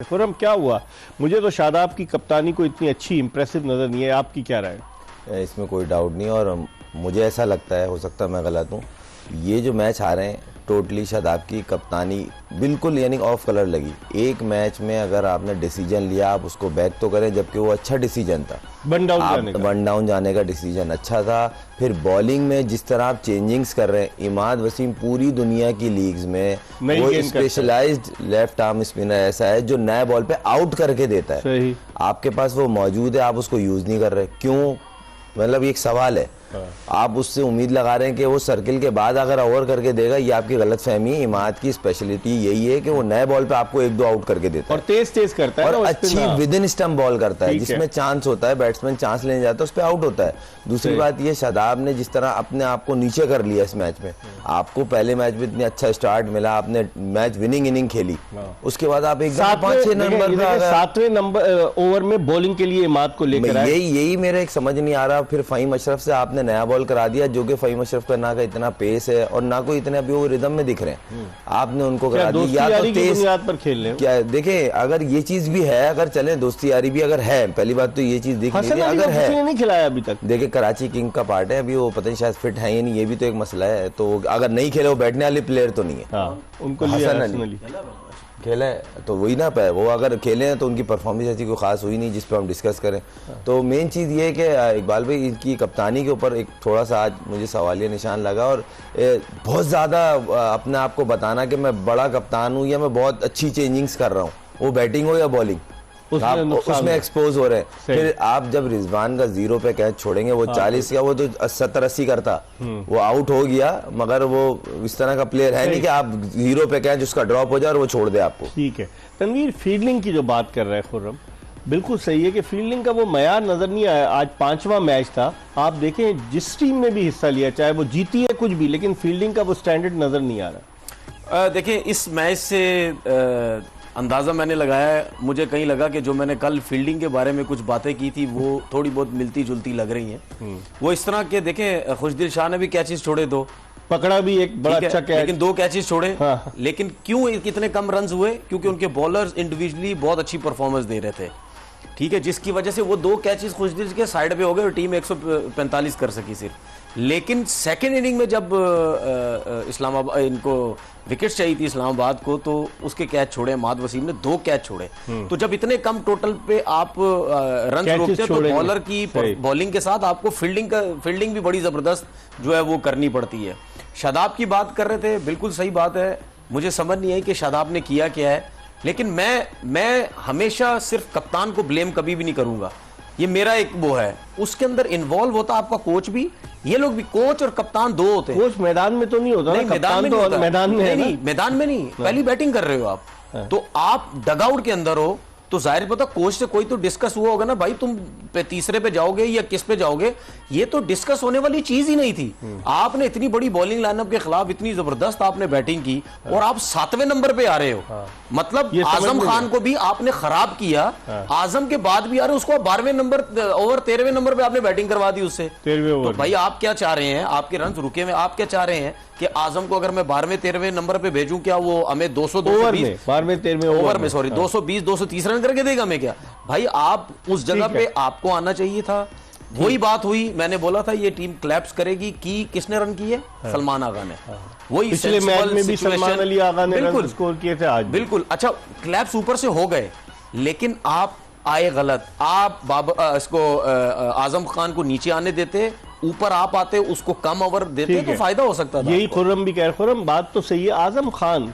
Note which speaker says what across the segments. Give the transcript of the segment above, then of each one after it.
Speaker 1: खुर्रम क्या हुआ? मुझे तो शादाब की कप्तानी को इतनी अच्छी इंप्रेसिव नज़र नहीं है, आपकी क्या राय है?
Speaker 2: इसमें कोई डाउट नहीं और मुझे ऐसा लगता है, हो सकता है मैं गलत हूँ, ये जो मैच हारे हैं टोटली शादाब की कप्तानी बिल्कुल यानी ऑफ कलर लगी। एक मैच में अगर आपने डिसीजन लिया आप उसको बैक तो करें, जबकि वो अच्छा डिसीजन था।
Speaker 1: वन डाउन
Speaker 2: जाने का डिसीजन अच्छा था। फिर बॉलिंग में जिस तरह आप चेंजिंग्स कर रहे हैं, इमाद वसीम पूरी दुनिया की लीग्स में वो स्पेशलाइज्ड लेफ्ट आर्म स्पिनर ऐसा है जो नए बॉल पे आउट करके देता है।
Speaker 1: सही।
Speaker 2: आपके पास वो मौजूद है, आप उसको यूज नहीं कर रहे, क्यों? मतलब ये एक सवाल है। आप उससे उम्मीद लगा रहे हैं कि वो सर्किल के बाद अगर ओवर करके देगा, ये आपकी गलत फहमी है। इमाद की स्पेशलिटी यही है कि वो नए बॉल पे आपको एक दो आउट करके देता है
Speaker 1: और तेज करता है
Speaker 2: और अच्छी विद इन स्टंप बॉल करता है, जिसमें चांस होता है, बैट्समैन चांस लेने जाता है उस पर आउट होता है। दूसरी बात ये, शादाब ने जिस तरह अपने आप को नीचे कर लिया इस मैच में, आपको पहले मैच में इतनी अच्छा स्टार्ट मिला, आपने मैच विनिंग इनिंग खेली, उसके बाद आप एक
Speaker 1: 7वें नंबर ओवर में बॉलिंग के लिए इमाद को लेकर आए।
Speaker 2: यही मेरा एक समझ नहीं आ रहा। फिर फहीम अशरफ से आपने नया बॉल करा दिया, जो कि फहीम अशरफ का ना का इतना पेस है और ना कोई इतने अभी वो रिदम में दिख रहे हैं, आपने उनको करा दिया। या तो तेज
Speaker 1: पर खेल रहे
Speaker 2: क्या देखे, अगर ये चीज भी है, अगर चले दोस्ती यारी भी अगर है, पहली बात तो ये चीज दिख नहीं रही, अगर है
Speaker 1: नहीं खिलाया अभी तक।
Speaker 2: देखे कराची किंग का पार्ट है, अभी वो पता नहीं शायद फिट है या नहीं, ये भी तो एक मसला है। तो अगर नहीं खेले, वो बैठने वाले प्लेयर तो नहीं है।
Speaker 1: उनको
Speaker 2: खेला है तो वही ना पाए, वो अगर खेले हैं तो उनकी परफॉर्मेंस ऐसी कोई खास हुई नहीं जिस पर हम डिस्कस करें। तो मेन चीज़ ये है कि इकबाल भाई इनकी कप्तानी के ऊपर एक थोड़ा सा आज मुझे सवालिया निशान लगा, और बहुत ज़्यादा अपने आप को बताना कि मैं बड़ा कप्तान हूँ या मैं बहुत अच्छी चेंजिंग्स कर रहा हूँ, वो बैटिंग हो या बॉलिंग, उसमें एक्सपोज हो रहे हैं। फिर आप जब रिजवान का 0 पे कैच छोड़ेंगे, वो 40 का वो तो 70-80 करता, वो आउट हो गया, मगर वो इस तरह का प्लेयर है नहीं कि आप 0 पे कैच उसका ड्रॉप हो जाए और वो छोड़ दे आपको।
Speaker 1: ठीक है तनवीर, फील्डिंग की जो बात कर रहा है खुर्रम, बिल्कुल सही है कि फील्डिंग का वो मयार नजर नहीं आया। आज 5वां मैच था, आप देखें जिस टीम ने भी हिस्सा लिया, चाहे वो जीती है कुछ भी, लेकिन फील्डिंग का वो स्टैंडर्ड नजर नहीं आ रहा।
Speaker 3: देखिए इस मैच से अंदाज़ा मैंने लगाया है, मुझे कहीं लगा कि जो मैंने कल फील्डिंग के बारे में कुछ बातें की थी वो थोड़ी बहुत मिलती जुलती लग रही हैं। वो इस तरह के, देखें खुशदिल शाह ने भी कैचेस छोड़े, 2
Speaker 1: पकड़ा भी एक बड़ा अच्छा कैच,
Speaker 3: लेकिन 2 कैचेस छोड़े। लेकिन क्यों कितने कम रन्स हुए? क्योंकि उनके बॉलर्स इंडिविजुअली बहुत अच्छी परफॉर्मेंस दे रहे थे, ठीक है, जिसकी वजह से वो 2 कैचेस खुशदिल के साइड पे हो गए और टीम 145 कर सकी सिर्फ। लेकिन सेकेंड इनिंग में जब इस्लामाबाद इनको विकेट चाहिए थी इस्लामाबाद को, तो उसके कैच छोड़े इमाद वसीम ने, 2 कैच छोड़े। तो जब इतने कम टोटल पे आप रन रोकते हैं तो बॉलर की बॉलिंग के साथ आपको फील्डिंग भी बड़ी जबरदस्त जो है वो करनी पड़ती है। शादाब की बात कर रहे थे, बिल्कुल सही बात है, मुझे समझ नहीं आई कि शादाब ने किया क्या है, लेकिन मैं हमेशा सिर्फ कप्तान को ब्लेम कभी भी नहीं करूंगा, ये मेरा एक वो है। उसके अंदर इन्वॉल्व होता आपका कोच भी, ये लोग भी, कोच और कप्तान 2 होते हैं।
Speaker 1: कोच मैदान में तो नहीं होता,
Speaker 3: नहीं, मैदान में नहीं होता,
Speaker 1: मैदान में
Speaker 3: नहीं, मैदान में नहीं, पहली बैटिंग कर रहे हो आप, तो आप डगआउट के अंदर हो, तो जाहिर पता कोच से कोई तो डिस्कस हुआ होगा ना, भाई तुम तीसरे पे जाओगे या किस पे जाओगे, ये तो डिस्कस होने वाली चीज ही नहीं थी। आपने इतनी बड़ी बॉलिंग लाइनअप के खिलाफ इतनी जबरदस्त आपने बैटिंग की और आप 7वें नंबर पे आ रहे हो, मतलब आजम खान को भी आपने खराब किया, आजम के बाद भी आ रहे हो, उसको 12वें नंबर ओवर 13वें नंबर पे आपने बैटिंग करवा दी उससे। तो भाई आप क्या चाह रहे हैं? आपके रन रुके हुए, आप क्या चाह रहे हैं कि आजम को अगर मैं 12वें 13वें नंबर पे भेजूं, क्या वो हमें 220
Speaker 1: 12वें 13वें
Speaker 3: ओवर में 220 230 रन करके देगा? मैं क्या भाई, आप उस जगह पे आपको आना चाहिए था। वही बात हुई, मैंने बोला था ये टीम क्लैप्स करेगी। की किसने रन किए? सलमान आगा ने। वही
Speaker 1: पिछले मैच में भी सलमान अली आगा ने रन स्कोर किए थे आज
Speaker 3: बिल्कुल। अच्छा, क्लैप्स ऊपर से हो गए, लेकिन आप आए गलत। आप इसको आजम खान को नीचे आने देते, ऊपर आप आते, उसको कम ओवर देते तो फायदा हो सकता था।
Speaker 1: यही खुर्रम भी कह रहे, खुर्रम बात तो सही है, आजम खान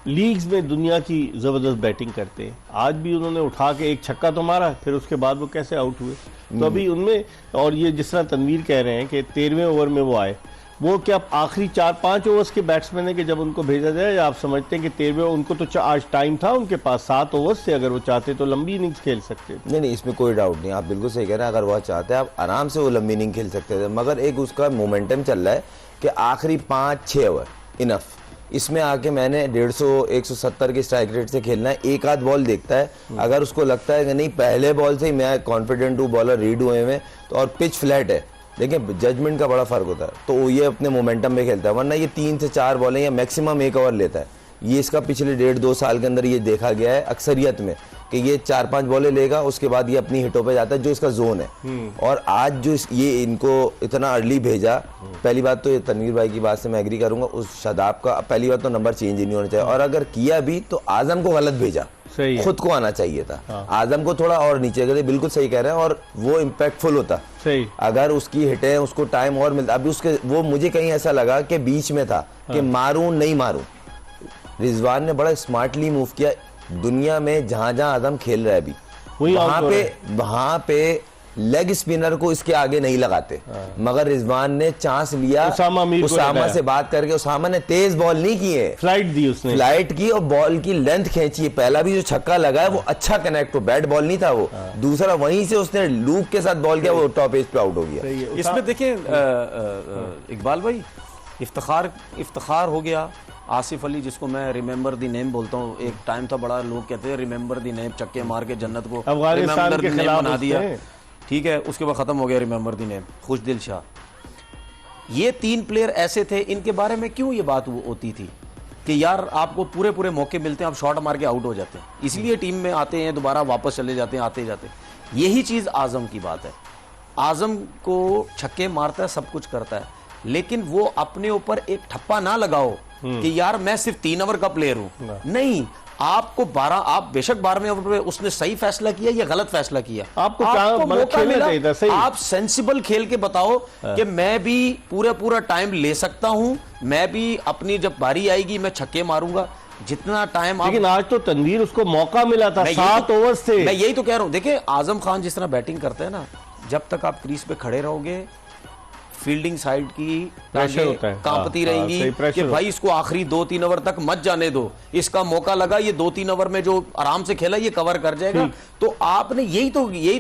Speaker 1: लीग्स में दुनिया की जबरदस्त बैटिंग करते हैं। आज भी उन्होंने उठा के एक छक्का तो मारा, फिर उसके बाद वो कैसे आउट हुए, तो अभी उनमें, और ये जिस तरह तनवीर कह रहे हैं कि 13वें ओवर में वो आए, वो क्या आखिरी 4-5 ओवर्स के बैट्समैन है कि जब उनको भेजा जाए, या आप समझते हैं कि 13वें उनको तो आज टाइम था उनके पास 7 ओवर्स से, अगर वो चाहते तो लंबी इनिंग्स खेल सकते?
Speaker 2: नहीं, इसमें कोई डाउट नहीं, आप बिल्कुल सही कह रहे हैं, अगर वो चाहते हैं आप आराम से वो लंबी इनिंग खेल सकते थे, मगर एक उसका मोमेंटम चल रहा है कि आखिरी 5-6 ओवर इनफ, इसमें आके मैंने 150-170 के स्ट्राइक रेट से खेलना है। एक आध बॉल देखता है, अगर उसको लगता है कि नहीं पहले बॉल से ही मैं कॉन्फिडेंट हूँ, बॉलर रीड हुए में, तो और पिच फ्लैट है, देखिए जजमेंट का बड़ा फर्क होता है, तो ये अपने मोमेंटम में खेलता है, वरना ये 3 से 4 बॉलें या मैक्सिमम 1 ओवर लेता है। ये इसका पिछले 1.5-2 साल के अंदर ये देखा गया है अक्सरियत में कि ये 4-5 बॉलें लेगा, उसके बाद ये अपनी हिटों पे जाता है जो इसका जोन है। और आज जो ये इनको इतना अर्ली भेजा, पहली बात तो ये तनवीर भाई की बात से मैं एग्री करूंगा, उस शादाब का पहली बात तो नंबर चेंज ही नहीं होना चाहिए, और अगर किया भी तो आजम को गलत भेजा,
Speaker 1: सही है।
Speaker 2: खुद को आना चाहिए था। आजम को थोड़ा और नीचे गए, बिल्कुल सही कह रहे हैं, और वो इम्पैक्टफुल होता
Speaker 1: सही।
Speaker 2: अगर उसकी हिटें उसको टाइम और मिलता। अभी उसके वो मुझे कहीं ऐसा लगा कि बीच में था कि मारूं नहीं मारूं। रिजवान ने बड़ा स्मार्टली मूव किया। दुनिया में जहां जहां आजम खेल रहा है अभी, वहां पे लेग स्पिनर को इसके आगे नहीं लगाते, मगर रिजवान ने चांस लिया, उसामा से बात करके। उसामा ने तेज बॉल नहीं की है,
Speaker 1: फ्लाइट दी उसने,
Speaker 2: फ्लाइट की और बॉल की लेंथ खींची है। पहला भी जो छक्का लगा है वो अच्छा कनेक्ट हो, बैट बॉल नहीं था वो। दूसरा वहीं से उसने लूप के साथ बॉल किया, वो टॉप एज पे आउट हो गया।
Speaker 3: इसमें देखिए इकबाल भाई, इफ्तिखार हो गया। आसिफ अली, जिसको मैं रिमेंबर दी नेम बोलता हूँ, एक टाइम था बड़ा लोग कहते हैं रिमेंबर दी नेम, चक्के मार के जन्नत को
Speaker 1: अफगानिस्तान के खिलाफ
Speaker 3: बना दिया, ठीक है, उसके बाद खत्म हो गया रिमेंबर दी नेम। खुशदिल शाह, ये 3 प्लेयर ऐसे थे, इनके बारे में क्यों ये बात होती थी कि यार आपको पूरे पूरे मौके मिलते हैं, आप शॉट मार के आउट हो जाते हैं, इसलिए टीम में आते हैं, दोबारा वापस चले जाते हैं, आते जाते। यही चीज आजम की बात है। आजम को छक्के मारता है, सब कुछ करता है, लेकिन वो अपने ऊपर एक ठप्पा ना लगाओ कि यार मैं सिर्फ 3 ओवर का प्लेयर हूं। नहीं, आपको 12, आप बेशक 12वें ओवर पे उसने सही फैसला किया या गलत फैसला किया, आपको मौका मिला, सही। आप सेंसिबल खेल के बताओ कि मैं भी पूरा टाइम ले सकता हूं, मैं भी अपनी जब बारी आएगी मैं छक्के मारूंगा, जितना टाइम।
Speaker 1: लेकिन आज तो तनवीर उसको मौका मिला था, 7 ओवर से।
Speaker 3: मैं यही तो कह रहा हूं। देखिए आजम खान जिस तरह बैटिंग करते हैं ना, जब तक आप क्रीज पे खड़े रहोगे, फील्डिंग साइड की कांपती रहेंगी कि भाई इसको आखिरी 2-3 ओवर तक मत जाने दो, इसका मौका लगा, ये 2-3 ओवर में जो आराम से खेला ये कवर कर जाएगा। तो आपने यही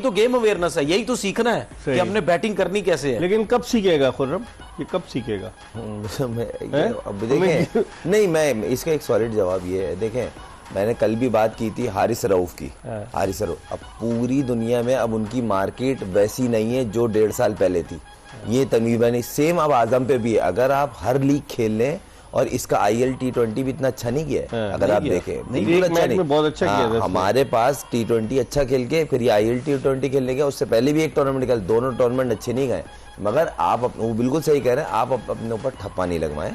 Speaker 3: तो गेम अवेयरनेस है, यही तो सीखना है कि हमने बैटिंग करनी कैसे है।
Speaker 1: लेकिन कब सीखेगा खुर्रम, ये कब सीखेगा?
Speaker 2: अब देखें, नहीं, मैं इसका एक सॉलिड जवाब ये है। देखें, मैंने कल भी बात की थी हारिस रऊफ की। हारिस रऊफ, अब पूरी दुनिया में अब उनकी मार्केट वैसी नहीं है जो 1.5 साल पहले थी। ये तनवीर भाई, सेम अब आजम पे भी है। अगर आप हर लीग खेल लें, और इसका IL T20 भी इतना अच्छा नहीं किया है, अगर आप देखें, बिल्कुल अच्छा नहीं,
Speaker 1: बहुत अच्छा किया।
Speaker 2: हमारे पास T20 अच्छा खेल के फिर ये IL T20 खेलने गया, उससे पहले भी एक टूर्नामेंट निकल, दोनों टूर्नामेंट अच्छे नहीं गए। मगर आप वो बिल्कुल सही कह रहे हैं, आप अपने ऊपर ठप्पा नहीं लगवाएं।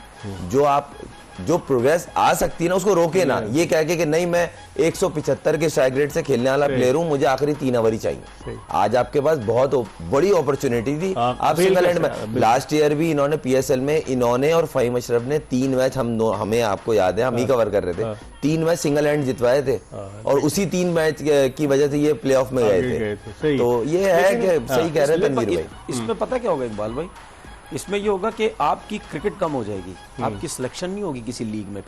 Speaker 2: जो प्रोग्रेस आ सकती है ना उसको रोके ना, ये कह के कि नहीं मैं 175 के स्ट्राइक रेट से खेलने वाला प्लेयर हूं, मुझे आखिरी 3 ओवर ही चाहिए। आज आपके पास बहुत बड़ी अपॉर्चुनिटी थी, आप सिंगल हैंड में। लास्ट ईयर भी इन्होंने PSL में, इन्होंने और फ़हीम अशरफ ने 3 मैच, हमें आपको याद है, हम ही कवर कर रहे थे, 3 मैच सिंगल हैंड जितवाए थे, और उसी 3 मैच की वजह से ये प्ले ऑफ में गए थे। तो ये है कि सही कह रहे हैं तनवीर भाई।
Speaker 3: इसमें पता क्या होगा इकबाल भाई, इसमें ये होगा कि आपकी क्रिकेट कम हो जाएगी, आपकी सिलेक्शन नहीं होगी किसी लीग में।